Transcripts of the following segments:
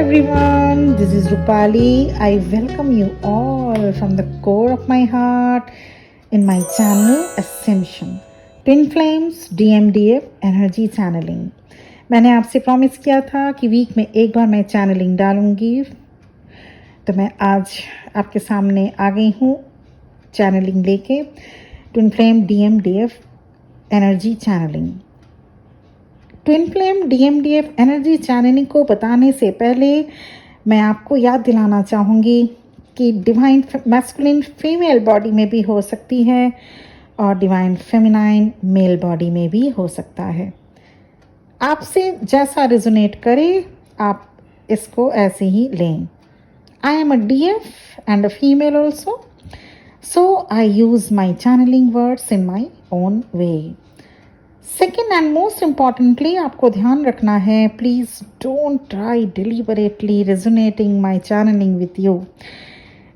everyone, this is Rupali. I welcome you all from the core of my heart in my channel Ascension Twin Flames DMDF Energy Channeling. मैंने आपसे promise किया था कि week में एक बार मैं channelling डालूंगी, तो मैं आज आपके सामने आ गई हूँ चैनलिंग लेके twin flame DMDF energy channelling. Twin flame DMDF energy channelling को बताने से पहले मैं आपको याद दिलाना चाहूँगी कि डिवाइन मैस्कुलिन फीमेल बॉडी में भी हो सकती है और डिवाइन फेमिनाइन मेल बॉडी में भी हो सकता है। आपसे जैसा रेजोनेट करे आप इसको ऐसे ही लें। I am a DF and a female also, so I use my channelling words in my own way. Second and most importantly आपको ध्यान रखना है, please don't try deliberately resonating my channelling with you.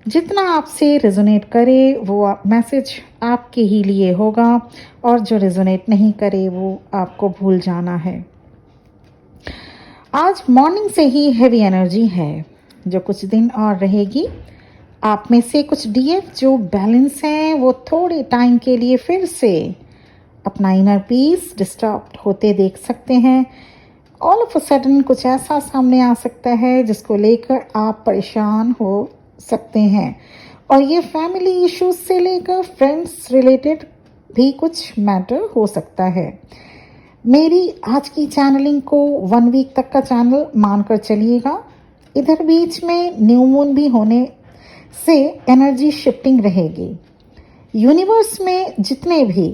जितना आपसे resonate करे वो message आपके ही लिए होगा, और जो रेजोनेट नहीं करे वो आपको भूल जाना है। आज मॉर्निंग से ही हैवी एनर्जी है जो कुछ दिन और रहेगी। आप में से कुछ DF जो बैलेंस हैं वो थोड़े टाइम के लिए फिर से अपना इनर पीस डिस्टर्ब होते देख सकते हैं। ऑल ऑफ अ सडन कुछ ऐसा सामने आ सकता है जिसको लेकर आप परेशान हो सकते हैं, और ये फैमिली इश्यूज से लेकर फ्रेंड्स रिलेटेड भी कुछ मैटर हो सकता है। मेरी आज की चैनलिंग को 1 वीक तक का चैनल मानकर चलिएगा। इधर बीच में न्यू मून भी होने से एनर्जी शिफ्टिंग रहेगी। यूनिवर्स में जितने भी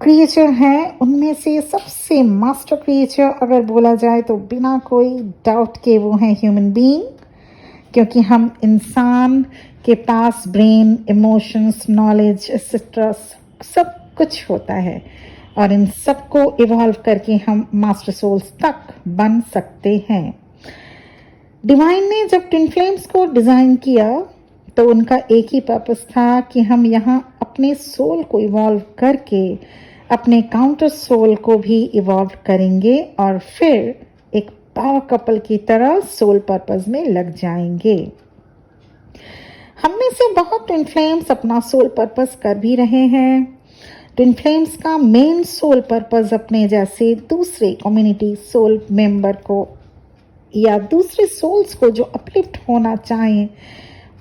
क्रिएचर हैं उनमें से सबसे मास्टर क्रिएचर अगर बोला जाए तो बिना कोई डाउट के वो हैं ह्यूमन बीइंग, क्योंकि हम इंसान के पास ब्रेन, इमोशंस, नॉलेज एक्सेट्रा सब कुछ होता है, और इन सब को इवॉल्व करके हम मास्टर सोल्स तक बन सकते हैं। डिवाइन ने जब ट्विन फ्लेम्स को डिज़ाइन किया तो उनका एक ही पर्पस था कि हम यहाँ अपने सोल को इवॉल्व करके अपने काउंटर सोल को भी इवॉल्व करेंगे और फिर एक पावर कपल की तरह सोल पर्पस में लग जाएंगे। हम में से बहुत ट्विन फ्लेम्स अपना सोल पर्पस कर भी रहे हैं। ट्विन फ्लेम्स का मेन सोल पर्पस अपने जैसे दूसरे कम्युनिटी सोल मेंबर को या दूसरे सोल्स को जो अपलिफ्ट होना चाहें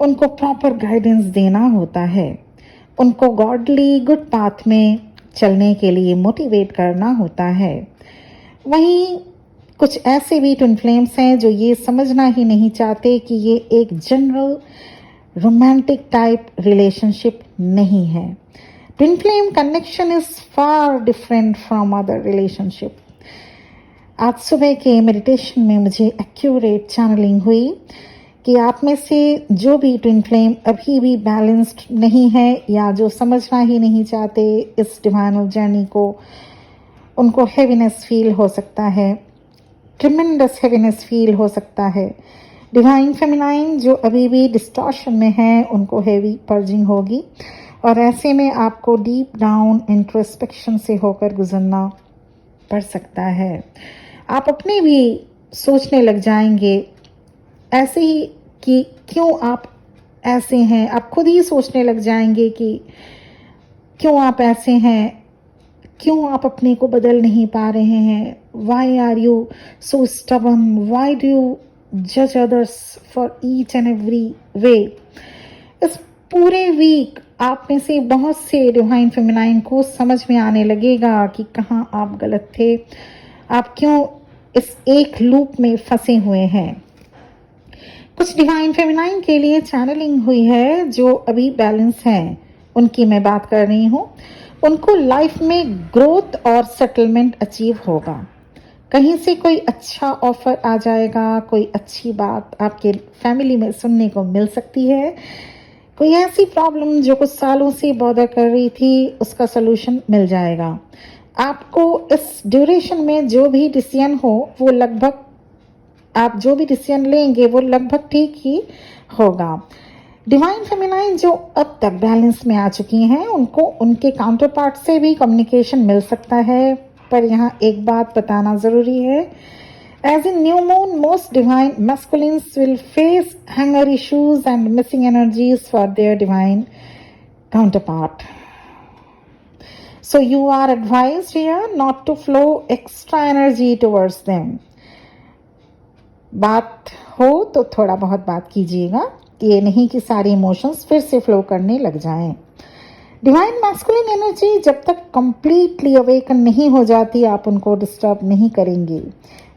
उनको प्रॉपर गाइडेंस देना होता है, उनको गॉडली गुड पाथ में चलने के लिए मोटिवेट करना होता है। वहीं कुछ ऐसे भी ट्विन फ्लेम्स हैं जो ये समझना ही नहीं चाहते कि ये एक जनरल रोमांटिक टाइप रिलेशनशिप नहीं है। Twin flame connection is far different from other relationship. आज सुबह के मेडिटेशन में मुझे एक्यूरेट चैनलिंग हुई कि आप में से जो भी ट्विन फ्लेम अभी भी बैलेंस्ड नहीं है या जो समझना ही नहीं चाहते इस डिवाइनल जर्नी को, उनको हैवीनेस फील हो सकता है, ट्रिमेंडस हैवीनेस फील हो सकता है। डिवाइन फेमिनाइन जो अभी भी डिस्टॉर्शन में है उनको हैवी पर्जिंग होगी, और ऐसे में आपको डीप डाउन इंट्रोस्पेक्शन से होकर गुजरना पड़ सकता है। आप अपने भी सोचने लग जाएंगे ऐसे ही कि क्यों आप ऐसे हैं। आप खुद ही सोचने लग जाएंगे कि क्यों आप ऐसे हैं, क्यों आप अपने को बदल नहीं पा रहे हैं। Why are you so stubborn, why do you जज others for each and every way. इस पूरे वीक आप में से बहुत से डिवाइन फेमिनाइन को समझ में आने लगेगा कि कहाँ आप गलत थे, आप क्यों इस एक लूप में फंसे हुए हैं। कुछ डिवाइन फेमिनाइन के लिए चैनलिंग हुई है जो अभी बैलेंस हैं, उनकी मैं बात कर रही हूँ। उनको लाइफ में ग्रोथ और सेटलमेंट अचीव होगा। कहीं से कोई अच्छा ऑफर आ जाएगा, कोई अच्छी बात आपके फैमिली में सुनने को मिल सकती है। कोई ऐसी प्रॉब्लम जो कुछ सालों से बॉदर कर रही थी उसका सलूशन मिल जाएगा। आपको इस ड्यूरेशन में जो भी डिसीजन हो वो लगभग, आप जो भी डिसीजन लेंगे वो लगभग ठीक ही होगा। डिवाइन फेमिनाइन जो अब तक बैलेंस में आ चुकी हैं उनको उनके काउंटर पार्ट से भी कम्युनिकेशन मिल सकता है, पर यहाँ एक बात बताना ज़रूरी है, As in new moon, most divine masculines will face hunger issues and missing energies for their divine counterpart. So you are advised here not to flow extra energy towards them. बात हो तो थोड़ा बहुत बात कीजिएगा, ये नहीं कि सारे इमोशंस फिर से फ्लो करने लग जाएं। डिवाइन मैस्कुलिन एनर्जी जब तक कंप्लीटली अवेकन नहीं हो जाती आप उनको डिस्टर्ब नहीं करेंगे।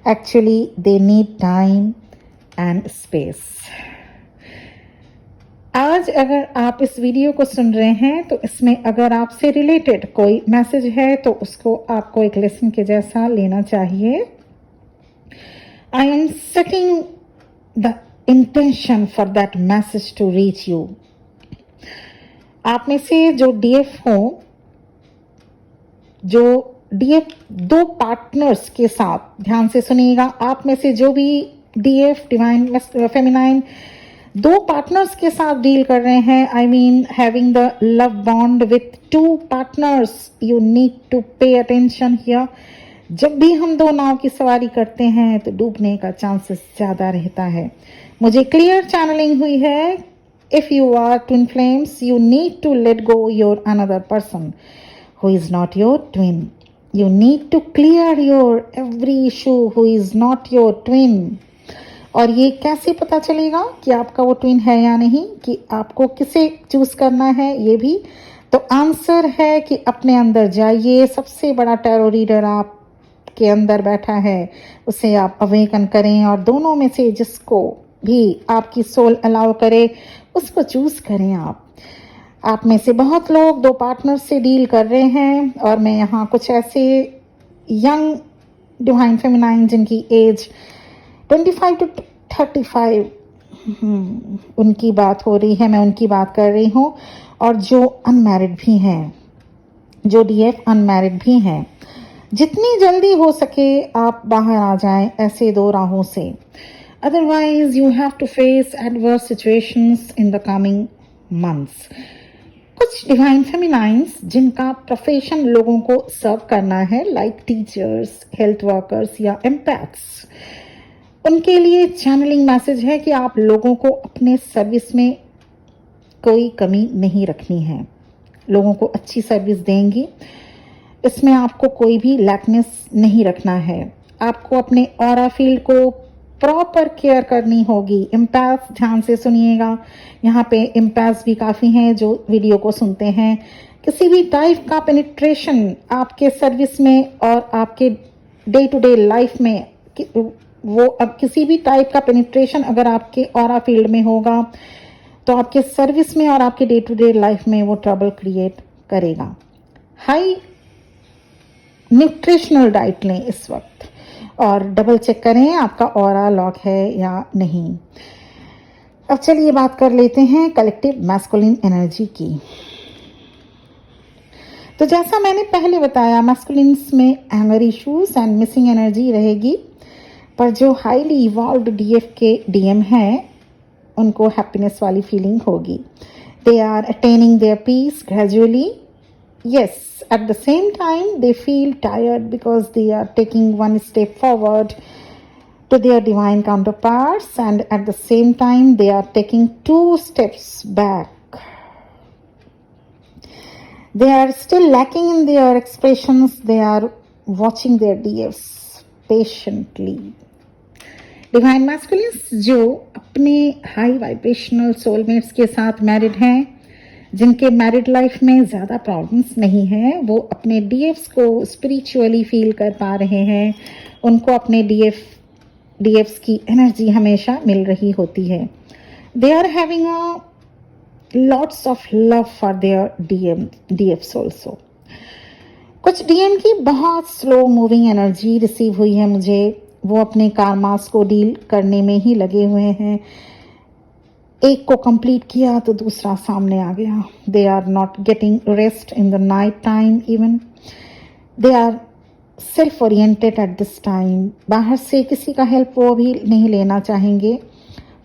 Actually they need time and space. आज अगर आप इस वीडियो को सुन रहे हैं तो इसमें अगर आपसे रिलेटेड कोई मैसेज है तो उसको आपको एक लेसन के जैसा लेना चाहिए। I am setting the intention for that message to reach you. आप में से जो डीएफ हो, जो डीएफ दो पार्टनर्स के साथ, ध्यान से सुनिएगा, आप में से जो भी डीएफ डिवाइन फेमिनाइन दो पार्टनर्स के साथ डील कर रहे हैं, I mean having the love bond with two partners, you need to pay attention here. जब भी हम दो नाव की सवारी करते हैं तो डूबने का चांसेस ज्यादा रहता है। मुझे क्लियर चैनलिंग हुई है, if you are twin flames you need to let go your another person who is not your twin. You need to clear your every issue who is not your twin. और ये कैसे पता चलेगा कि आपका वो ट्विन है या नहीं, कि आपको किसे चूज करना है, ये भी तो आंसर है कि अपने अंदर जाइए। सबसे बड़ा टैरो रीडर आप के अंदर बैठा है, उसे आप अवेकन करें और दोनों में से जिसको भी आपकी सोल अलाउ करे उसको चूज करें। आप में से बहुत लोग दो पार्टनर से डील कर रहे हैं और मैं यहाँ कुछ ऐसे यंग डिवाइन फेमिनाइन जिनकी एज 25 to 35 उनकी बात हो रही है, मैं उनकी बात कर रही हूँ। और जो अनमैरिड भी हैं, जो डीएफ अनमैरिड भी हैं, जितनी जल्दी हो सके आप बाहर आ जाएं ऐसे दो राहों से। Otherwise you have to face adverse situations in the coming months. कुछ डिवाइन फेमिनाइंस जिनका प्रोफेशन लोगों को सर्व करना है, लाइक टीचर्स, हेल्थ वर्कर्स या एम्पैथ्स, उनके लिए चैनलिंग मैसेज है कि आप लोगों को अपने सर्विस में कोई कमी नहीं रखनी है, लोगों को अच्छी सर्विस देंगी, इसमें आपको कोई भी लैकनेस नहीं रखना है। आपको अपने ऑरा फील्ड को प्रॉपर केयर करनी होगी। इम्पैथ्स ध्यान से सुनिएगा, यहाँ पे इम्पैथ्स भी काफ़ी हैं जो वीडियो को सुनते हैं। किसी भी टाइप का पेनिट्रेशन आपके सर्विस में और आपके डे टू डे लाइफ में, वो अब किसी भी टाइप का पेनिट्रेशन अगर आपके ऑरा फील्ड में होगा तो आपके सर्विस में और आपके डे टू डे लाइफ में वो ट्रबल क्रिएट करेगा। हाई न्यूट्रिशनल डाइट लें इस वक्त और डबल चेक करें आपका ऑरा लॉक है या नहीं। अब चलिए बात कर लेते हैं कलेक्टिव मैस्कुलिन एनर्जी की। तो जैसा मैंने पहले बताया, मैस्कुलिन्स में anger issues and missing energy रहेगी, पर जो हाईली इवॉल्व्ड डीएफ के डीएम हैं उनको हैप्पीनेस वाली फीलिंग होगी। They are attaining their peace gradually. Yes, at the same time they feel tired because they are taking one step forward to their divine counterparts, and at the same time they are taking 2 steps back. They are still lacking in their expressions. They are watching their DFs patiently. Divine masculines जो अपने high vibrational soulmates के साथ married हैं, जिनके married life में ज़्यादा problems नहीं हैं, वो अपने डीएफ्स को स्पिरिचुअली फील कर पा रहे हैं। उनको अपने डीएफ्स की एनर्जी हमेशा मिल रही होती है। They are having a lots of love for their DFs also. कुछ डीएम की बहुत स्लो मूविंग एनर्जी रिसीव हुई है मुझे, वो अपने कार्मास को डील करने में ही लगे हुए हैं। एक को कंप्लीट किया तो दूसरा सामने आ गया। They are not getting rest in the night time, even they are self oriented at this time. बाहर से किसी का हेल्प वो भी नहीं लेना चाहेंगे।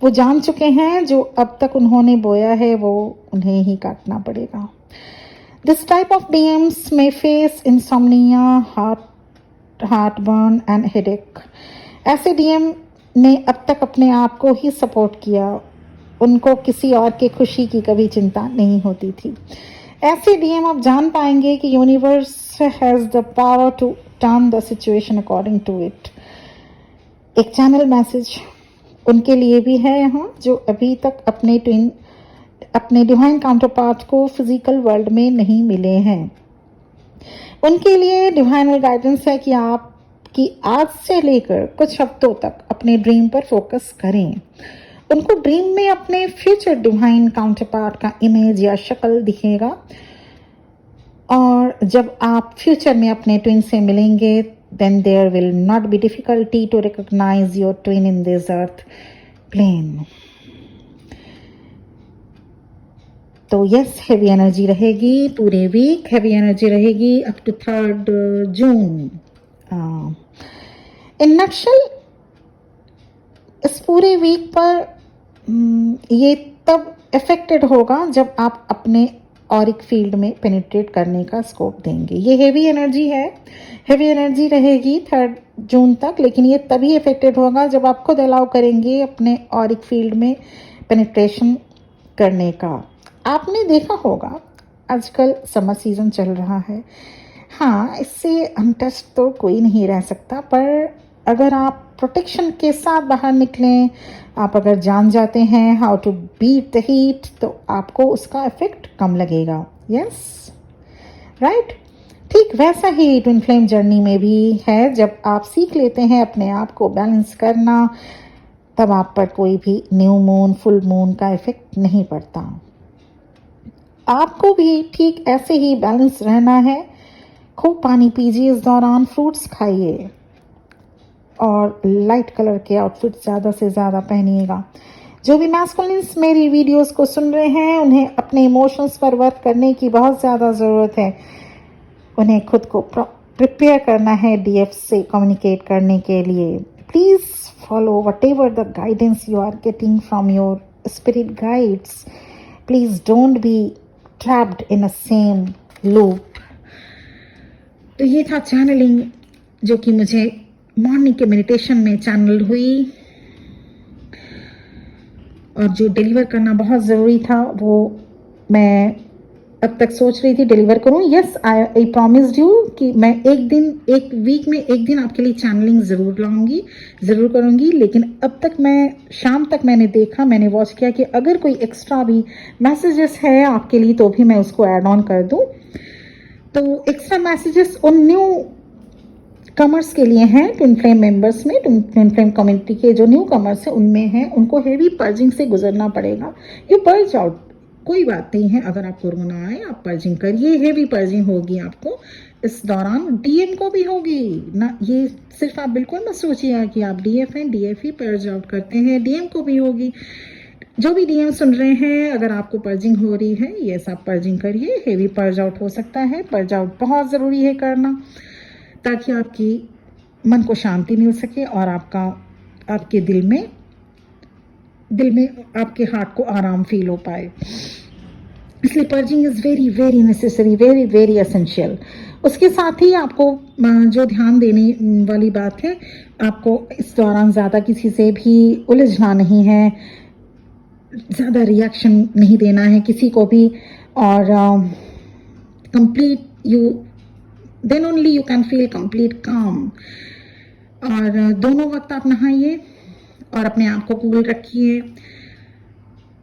वो जान चुके हैं जो अब तक उन्होंने बोया है वो उन्हें ही काटना पड़ेगा। This type of DMs may face insomnia, heartburn and headache, ऐसे डीएम ने अब तक अपने आप को ही सपोर्ट किया, उनको किसी और के खुशी की कभी चिंता नहीं होती थी। ऐसे डीएम अब जान पाएंगे कि universe has the power to turn the situation according to it. एक चैनल मैसेज उनके लिए भी है यहाँ, जो अभी तक अपने डिवाइन काउंटर पार्ट को फिजिकल वर्ल्ड में नहीं मिले हैं। उनके लिए डिवाइन गाइडेंस है कि आपकी आज से लेकर कुछ हफ्तों तक अपने ड्रीम पर फोकस करें। उनको ड्रीम में अपने फ्यूचर डिवाइन काउंटर पार्ट का इमेज या शक्ल दिखेगा, और जब आप फ्यूचर में अपने ट्विन से मिलेंगे, then there will not be difficulty to recognize your twin in this earth plane. तो यस, हैवी एनर्जी रहेगी पूरे वीक, हैवी एनर्जी रहेगी अप टू 3rd जून। इन नक्शल इस पूरे वीक पर ये तब इफेक्टेड होगा जब आप अपने ऑरिक फील्ड में पेनिट्रेट करने का स्कोप देंगे। ये हेवी एनर्जी है, हेवी एनर्जी रहेगी 3rd जून तक, लेकिन ये तभी इफेक्टेड होगा जब आप खुद अलाउ करेंगे अपने ऑरिक फील्ड में पेनिट्रेशन करने का। आपने देखा होगा आजकल समर सीजन चल रहा है, हाँ, इससे अनटच्ड तो कोई नहीं रह सकता, पर अगर आप प्रोटेक्शन के साथ बाहर निकलें, आप अगर जान जाते हैं how to beat the heat, तो आपको उसका इफेक्ट कम लगेगा। Yes, right. ठीक वैसा ही ट्विन फ्लेम जर्नी में भी है, जब आप सीख लेते हैं अपने आप को बैलेंस करना, तब आप पर कोई भी न्यू मून, फुल मून का इफेक्ट नहीं पड़ता। आपको भी ठीक ऐसे ही बैलेंस रहना है। खूब पानी पीजिए इस दौरान, फ्रूट्स खाइए और लाइट कलर के आउटफिट ज़्यादा से ज़्यादा पहनिएगा। जो भी मैस्कुलिन्स मेरी वीडियोस को सुन रहे हैं, उन्हें अपने इमोशंस पर वर्क करने की बहुत ज़्यादा ज़रूरत है। उन्हें खुद को प्रिपेयर करना है डीएफ से कम्युनिकेट करने के लिए। Please follow whatever the guidance you are getting from your spirit guides. Please don't be trapped in a same loop. तो ये था चैनलिंग, जो कि मुझे मॉर्निंग के मेडिटेशन में चैनल हुई, और जो डिलीवर करना बहुत ज़रूरी था वो मैं अब तक सोच रही थी डिलीवर करूं। यस, आई प्रॉमिस्ड यू कि मैं एक वीक में एक दिन आपके लिए चैनलिंग ज़रूर लाऊंगी, ज़रूर करूंगी। लेकिन अब तक मैं शाम तक मैंने वॉच किया कि अगर कोई एक्स्ट्रा भी मैसेजेस है आपके लिए तो भी मैं उसको ऐड ऑन कर दूं। तो एक्स्ट्रा मैसेजेस उन न्यू कमर्स के लिए हैं, ट्विन फ्लेम मेंबर्स में, ट्विन फ्लेम कम्युनिटी के जो न्यू कमर्स हैं उनमें हैं। उनको हेवी पर्जिंग से गुजरना पड़ेगा। यू पर्ज आउट, कोई बात नहीं है, अगर आप कोरोना आए आप पर्जिंग करिए, हेवी पर्जिंग होगी आपको इस दौरान, डीएम को भी होगी ना। ये सिर्फ आप बिल्कुल मत सोचिए कि आप डीएफ हैं, डीएफ ही पर्ज आउट करते हैं, डीएम को भी होगी। जो भी डीएम सुन रहे हैं, अगर आपको पर्जिंग हो रही है, ये सब पर्जिंग करिए, हेवी पर्ज आउट हो सकता है। पर्ज आउट बहुत ज़रूरी है करना, ताकि आपकी मन को शांति मिल सके और आपके दिल में आपके हार्ट को आराम फील हो पाए। इसलिए purging is very very necessary, very very essential. उसके साथ ही आपको जो ध्यान देने वाली बात है, आपको इस दौरान ज़्यादा किसी से भी उलझना नहीं है, ज़्यादा रिएक्शन नहीं देना है किसी को भी, और complete then only you can feel complete काम। और दोनों वक्त आप नहाइए और अपने आप को कूल रखिए।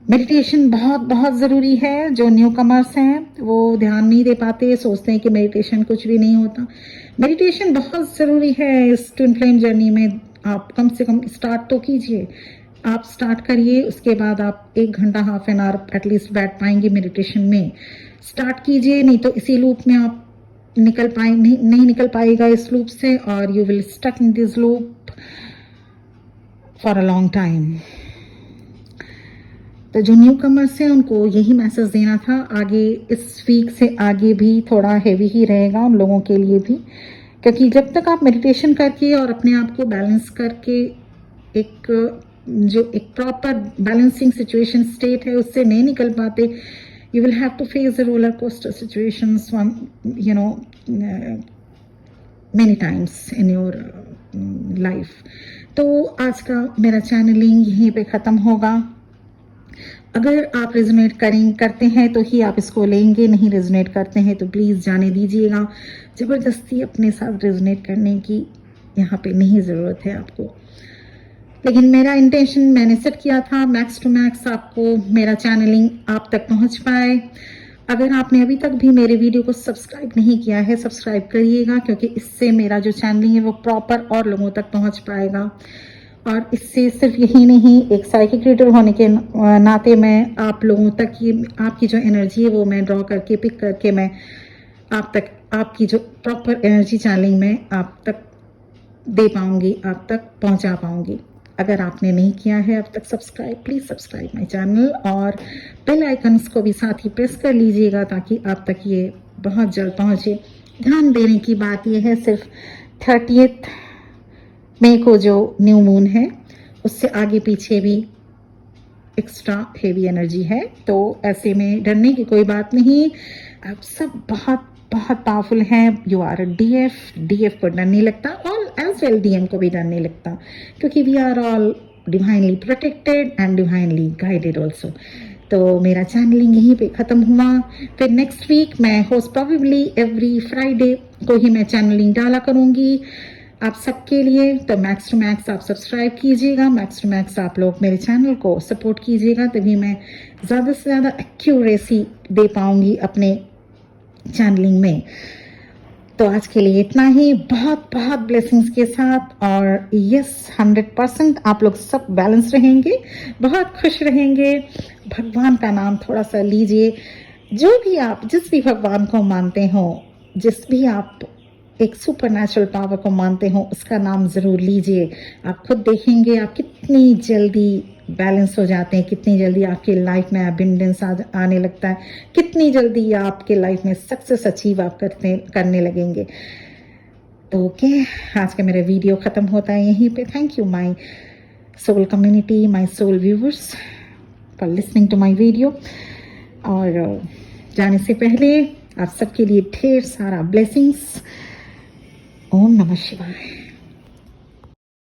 मेडिटेशन बहुत बहुत ज़रूरी है। जो न्यू कमर्स हैं वो ध्यान नहीं दे पाते, सोचते हैं कि मेडिटेशन कुछ भी नहीं होता। मेडिटेशन बहुत ज़रूरी है इस ट्विन फ्लेम जर्नी में। आप कम से कम स्टार्ट तो कीजिए, आप स्टार्ट करिए, उसके बाद आप 1 घंटा हाफ एन आवर एटलीस्ट बैठ पाएंगे मेडिटेशन में। स्टार्ट कीजिए, नहीं तो इसी लूप में आप नहीं निकल पाएगा इस लूप से, और you will stuck in this loop for a long time. तो जो न्यू कमर्स हैं उनको यही मैसेज देना था। आगे इस वीक से आगे भी थोड़ा हैवी ही रहेगा उन लोगों के लिए भी, क्योंकि जब तक आप मेडिटेशन करके और अपने आप को बैलेंस करके एक प्रॉपर बैलेंसिंग सिचुएशन स्टेट है उससे नहीं निकल पाते, you will have to face the roller coaster situations many times in your life. तो आज का मेरा चैनलिंग यहीं पे ख़त्म होगा। अगर आप रेजोनेट करते हैं तो ही आप इसको लेंगे, नहीं रेजोनेट करते हैं तो प्लीज़ जाने दीजिएगा। ज़बरदस्ती अपने साथ रेजोनेट करने की यहाँ पे नहीं ज़रूरत है आपको। लेकिन मेरा इंटेंशन मैंने सेट किया था मैक्स टू मैक्स आपको मेरा चैनलिंग आप तक पहुँच पाए। अगर आपने अभी तक भी मेरे वीडियो को सब्सक्राइब नहीं किया है, सब्सक्राइब करिएगा, क्योंकि इससे मेरा जो चैनलिंग है वो प्रॉपर और लोगों तक पहुँच पाएगा। और इससे सिर्फ यही नहीं, एक साइकिक रीडर होने के नाते मैं आप लोगों तक ये आपकी जो एनर्जी है वो मैं ड्रॉ करके पिक करके मैं आप तक आपकी जो प्रॉपर एनर्जी चैनलिंग में आप तक दे पाऊंगी, आप तक पहुंचा पाऊंगी। अगर आपने नहीं किया है अब तक subscribe, please subscribe my channel और बेल आइकन्स को भी साथ ही प्रेस कर लीजिएगा ताकि आप तक ये बहुत जल्द पहुंचे। ध्यान देने की बात यह है, सिर्फ 30 मई को जो न्यू मून है उससे आगे पीछे भी एक्स्ट्रा हेवी एनर्जी है, तो ऐसे में डरने की कोई बात नहीं। आप सब बहुत बहुत पावरफुल हैं। यू आर अ डीएफ को डर नहीं लगता, ऑल एज वेल डीएम को भी डर नहीं लगता, क्योंकि we are all divinely protected and divinely guided also. तो मेरा चैनलिंग यहीं पे ख़त्म हुआ। फिर नेक्स्ट वीक मैं होस्ट प्रोबेबली एवरी फ्राइडे को ही मैं चैनलिंग डाला करूँगी आप सबके लिए। तो मैक्स टू मैक्स आप सब्सक्राइब कीजिएगा, मैक्स टू मैक्स आप लोग मेरे चैनल को सपोर्ट कीजिएगा, तभी मैं ज़्यादा से ज़्यादा एक्यूरेसी दे पाऊँगी अपने चैनलिंग में। तो आज के लिए इतना ही, बहुत बहुत ब्लेसिंग्स के साथ। और यस 100% आप लोग सब बैलेंस रहेंगे, बहुत खुश रहेंगे। भगवान का नाम थोड़ा सा लीजिए, जो भी आप जिस भी भगवान को मानते हो, जिस भी आप एक सुपर नेचुरल पावर को मानते हो, उसका नाम ज़रूर लीजिए। आप खुद देखेंगे आप कितनी जल्दी बैलेंस हो जाते हैं, कितनी जल्दी आपकी लाइफ में अबंडेंस आने लगता है, कितनी जल्दी आपके लाइफ में सक्सेस अचीव आप करने लगेंगे। तो ओके, आज का मेरा वीडियो ख़त्म होता है यहीं पे। Thank you my soul community, my soul viewers for listening to my video. और जाने से पहले आप सबके लिए ढेर सारा ब्लेसिंग्स। ओम नमः शिवाय।